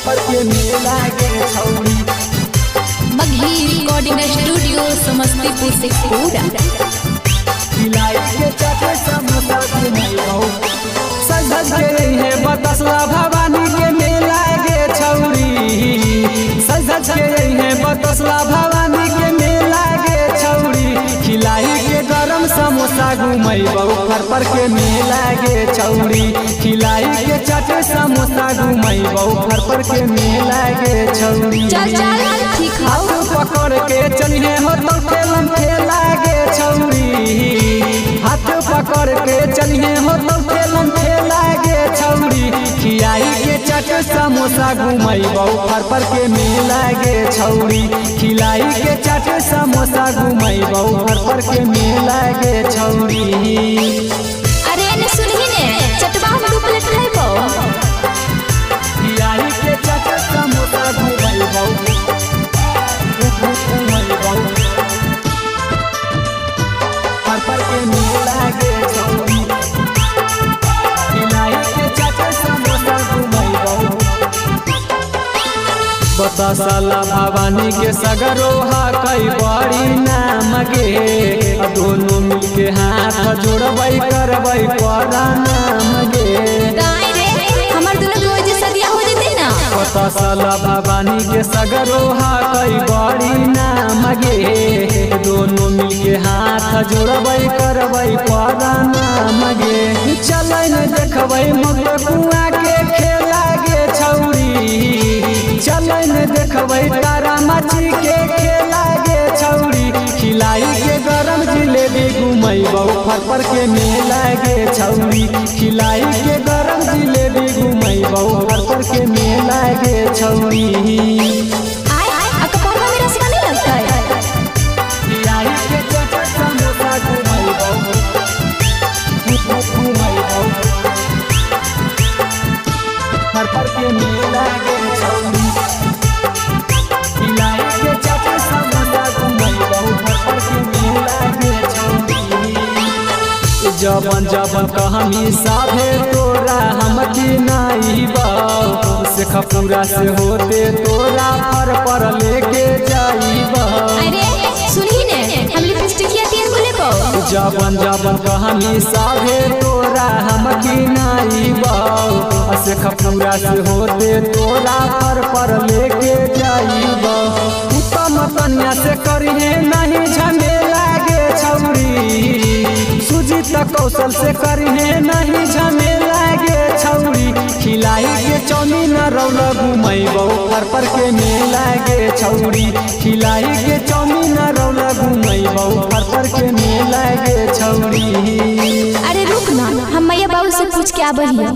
पर के मेला गे छौरी। मगही रिकॉर्डिंग स्टूडियो समस्तीपुर से पूरा खिलाई के चाटे समोसा घुमाइबौ। सज के है बतसला भवानी के मेला गे छौरी। सज के है बतसला भवानी के मेला गे छौरी। खिलाई के गरम समोसा घुमाइबौ पर के मेला गे छौरी। खिलाई के चाटे समोसा घुमाइबौ पर के मेला गे छौरी। चल चल ठीक हाथ पकड़ के चलिए हो तो खेला गे छौरी। हाथ पकड़ के चलिए हो तो खेला गे छौरी। खियाई के चाट समोसा घुमाइबौ पर के मेला गे छौरी। खिलाई के चाट समोसा घुमाइबौ पर के मेला गे छौरी। अरे ने सुनही ने चटवा हम 2 प्लेट खाइबौ। खियाई के चाट समोसा घुमाइबौ पर के मेला गे छौरी। खिलाई के चाट समोसा घुमाइबौ। बतसला भवानी के सगरोहा कई बड़ी नाम गे। दोनों मिलके हाथ जोड़बै करबै प्रणाम गे। काहे रे हमर दुनु के वजह से दिया हो जते ना। बतसला भवानी के सगरोहा कई बड़ी नाम गे। दोनों मिलके हाथ जोड़बै करबै प्रणाम गे। चलै न देखबै मकर कुआं के खेला गे छौरी। चलै न देखबै तारा माची के खेला गे छौरी। खिलाई के गरम जिलेबी घुमाइबौ पर के मेला गे छौरी। खिलाई के गरम जिलेबी घुमाइबौ पर के मेला गे छौरी। आय अकबर में रसवा नहीं लगता है। खिलाई के चाट समोसा घुमाइबौ पर के मेला गे छौरी। खिलाई के चाट समोसा घुमाइबौ पर के मेला गे छौरी। जबन जबन कहमी साभे तोरा हम किनाइबौ। शेखपुरा से होते तोरा पर लेके जाइबौ। अरे सुनही ने हम लिपस्टिकिया 3 गो लेबौ। जबन जबन कहमी साभे तोरा हम किनाइबौ। शेखपुरा से होते तोरा पर लेके जाइबौ। उत्तम तनिया से करिए नहीं झमेला गे छौरी। सुजीत कौशल से करिए नहीं झमेला गे छौरी। खिलाई के चौमीन रौल घुमाइबौ पर के मेला गे छौरी। खिलाई के चौमीन रौल घुमाइबौ पर के मेला गे छौरी। अरे रुक ना हम मैया बाबू से पूछ के आबहिया।